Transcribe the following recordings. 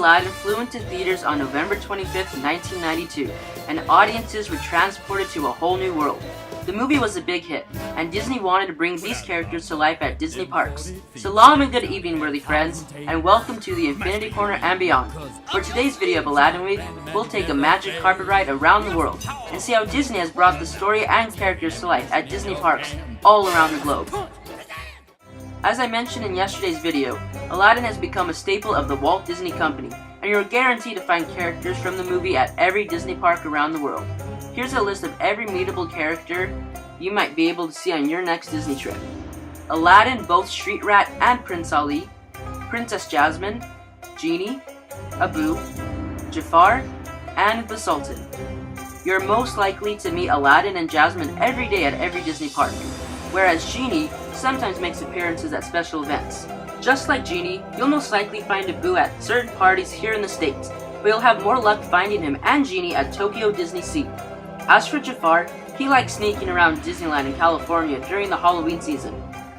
Aladdin flew into theaters on November 25, 1992, and audiences were transported to a whole new world. The movie was a big hit, and Disney wanted to bring these characters to life at Disney parks. Salaam and good evening, worthy friends, and welcome to the Infinity Corner and beyond. For today's video of Aladdin Week, we'll take a magic carpet ride around the world and see how Disney has brought the story and characters to life at Disney parks all around the globe. As I mentioned in yesterday's video, Aladdin has become a staple of the Walt Disney Company, and you're guaranteed to find characters from the movie at every Disney park around the world. Here's a list of every meetable character you might be able to see on your next Disney trip. Aladdin, both Street Rat and Prince Ali, Princess Jasmine, Genie, Abu, Jafar, and the Sultan. You're most likely to meet Aladdin and Jasmine every day at every Disney park, whereas Genie sometimes makes appearances at special events. Just like Genie, you'll most likely find Abu at certain parties here in the States, but you'll have more luck finding him and Genie at Tokyo Disney Sea. As for Jafar, he likes sneaking around Disneyland in California during the Halloween season.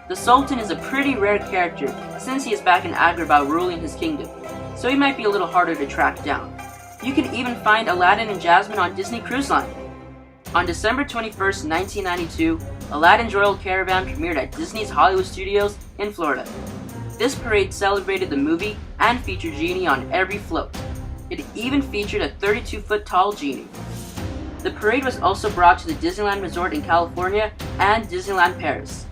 The Sultan is a pretty rare character since he is back in Agrabah ruling his kingdom, so he might be a little harder to track down. You can even find Aladdin and Jasmine on Disney Cruise Line. On December 21st, 1992, Aladdin's Royal Caravan premiered at Disney's Hollywood Studios in Florida. This parade celebrated the movie and featured Genie on every float. It even featured a 32-foot tall Genie. The parade was also brought to the Disneyland Resort in California and Disneyland Paris.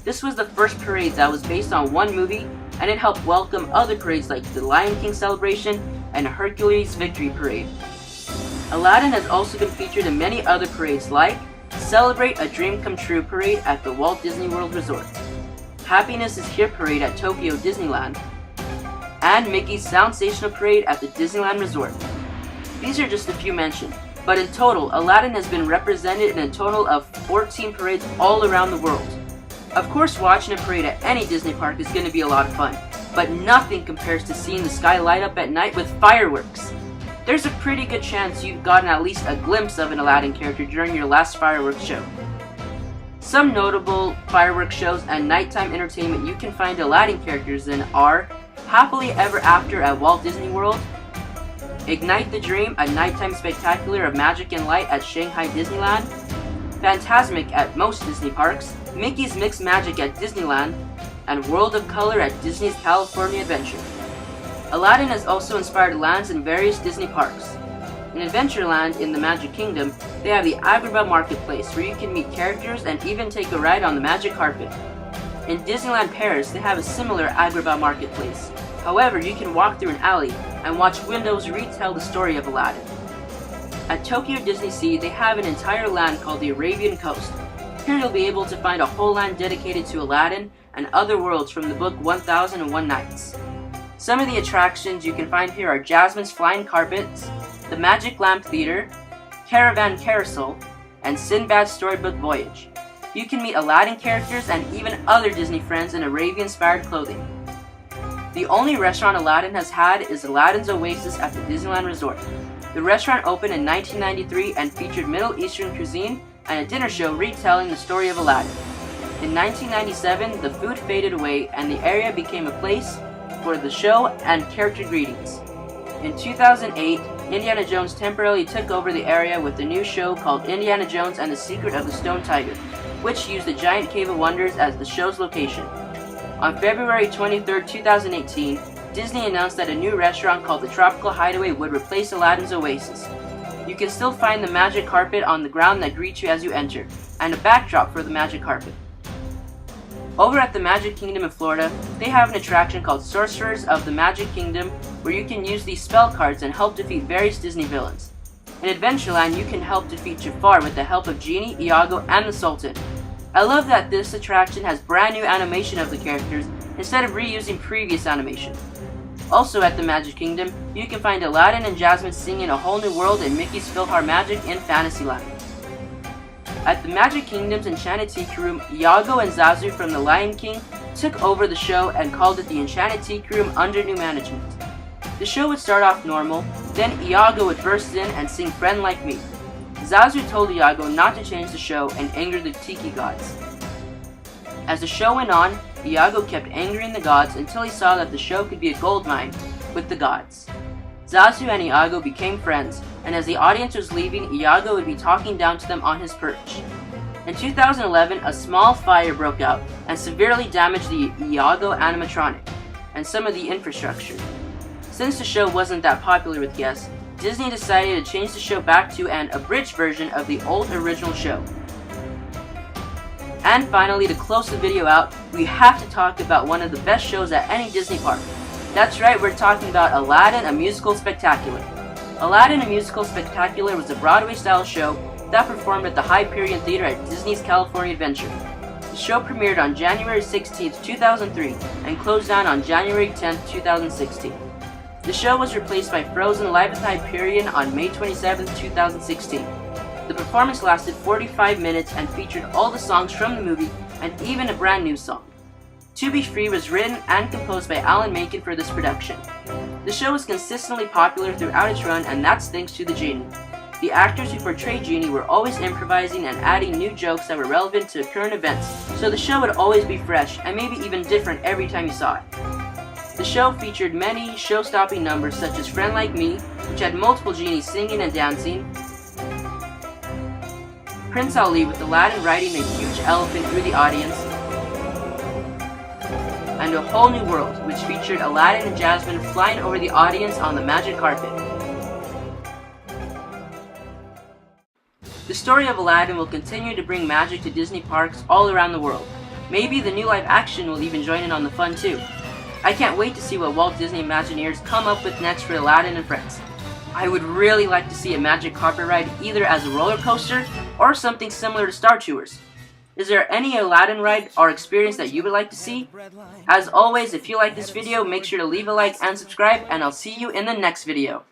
This was the first parade that was based on one movie, and it helped welcome other parades like the Lion King Celebration and Hercules Victory Parade. Aladdin has also been featured in many other parades like Celebrate a Dream Come True Parade at the Walt Disney World Resort, Happiness is Here Parade at Tokyo Disneyland, and Mickey's Soundsational Parade at the Disneyland Resort. These are just a few mentioned, but in total, Aladdin has been represented in a total of 14 parades all around the world. Of course, watching a parade at any Disney park is going to be a lot of fun, but nothing compares to seeing the sky light up at night with fireworks. There's a pretty good chance you've gotten at least a glimpse of an Aladdin character during your last fireworks show. Some notable fireworks shows and nighttime entertainment you can find Aladdin characters in are Happily Ever After at Walt Disney World, Ignite the Dream, a nighttime spectacular of magic and light at Shanghai Disneyland, Fantasmic at most Disney parks, Mickey's Mixed Magic at Disneyland, and World of Color at Disney's California Adventure. Aladdin has also inspired lands in various Disney parks. In Adventureland in the Magic Kingdom, they have the Agrabah Marketplace where you can meet characters and even take a ride on the magic carpet. In Disneyland Paris, they have a similar Agrabah Marketplace. However, you can walk through an alley and watch windows retell the story of Aladdin. At Tokyo Disney Sea, they have an entire land called the Arabian Coast. Here you'll be able to find a whole land dedicated to Aladdin and other worlds from the book 1001 Nights. Some of the attractions you can find here are Jasmine's Flying Carpets, the Magic Lamp Theater, Caravan Carousel, and Sinbad's Storybook Voyage. You can meet Aladdin characters and even other Disney friends in Arabian-inspired clothing. The only restaurant Aladdin has had is Aladdin's Oasis at the Disneyland Resort. The restaurant opened in 1993 and featured Middle Eastern cuisine and a dinner show retelling the story of Aladdin. In 1997, the food faded away and the area became a place for the show and character greetings. In 2008, Indiana Jones temporarily took over the area with a new show called Indiana Jones and the Secret of the Stone Tiger, which used the giant Cave of Wonders as the show's location. On February 23, 2018, Disney announced that a new restaurant called the Tropical Hideaway would replace Aladdin's Oasis. You can still find the magic carpet on the ground that greets you as you enter, and a backdrop for the magic carpet. Over at the Magic Kingdom in Florida, they have an attraction called Sorcerers of the Magic Kingdom where you can use these spell cards and help defeat various Disney villains. In Adventureland, you can help defeat Jafar with the help of Genie, Iago, and the Sultan. I love that this attraction has brand new animation of the characters instead of reusing previous animation. Also at the Magic Kingdom, you can find Aladdin and Jasmine singing A Whole New World in Mickey's PhilharMagic in Fantasyland. At the Magic Kingdom's Enchanted Tiki Room, Iago and Zazu from The Lion King took over the show and called it the Enchanted Tiki Room under new management. The show would start off normal, then Iago would burst in and sing Friend Like Me. Zazu told Iago not to change the show and anger the Tiki gods. As the show went on, Iago kept angering the gods until he saw that the show could be a gold mine with the gods. Zazu and Iago became friends, and as the audience was leaving, Iago would be talking down to them on his perch. In 2011, a small fire broke out and severely damaged the Iago animatronic and some of the infrastructure. Since the show wasn't that popular with guests, Disney decided to change the show back to an abridged version of the old original show. And finally, to close the video out, we have to talk about one of the best shows at any Disney park. That's right, we're talking about Aladdin, a Musical Spectacular. Aladdin, a Musical Spectacular was a Broadway-style show that performed at the Hyperion Theater at Disney's California Adventure. The show premiered on January 16, 2003, and closed down on January 10, 2016. The show was replaced by Frozen Live at the Hyperion on May 27, 2016. The performance lasted 45 minutes and featured all the songs from the movie and even a brand new song. To Be Free was written and composed by Alan Menken for this production. The show was consistently popular throughout its run, and that's thanks to the Genie. The actors who portrayed Genie were always improvising and adding new jokes that were relevant to current events, so the show would always be fresh and maybe even different every time you saw it. The show featured many show-stopping numbers such as Friend Like Me, which had multiple genies singing and dancing, Prince Ali with Aladdin riding a huge elephant through the audience, and A Whole New World, which featured Aladdin and Jasmine flying over the audience on the magic carpet. The story of Aladdin will continue to bring magic to Disney parks all around the world. Maybe the new live action will even join in on the fun too. I can't wait to see what Walt Disney Imagineers come up with next for Aladdin and Friends. I would really like to see a magic carpet ride either as a roller coaster or something similar to Star Tours. Is there any Aladdin ride or experience that you would like to see? As always, if you like this video, make sure to leave a like and subscribe, and I'll see you in the next video.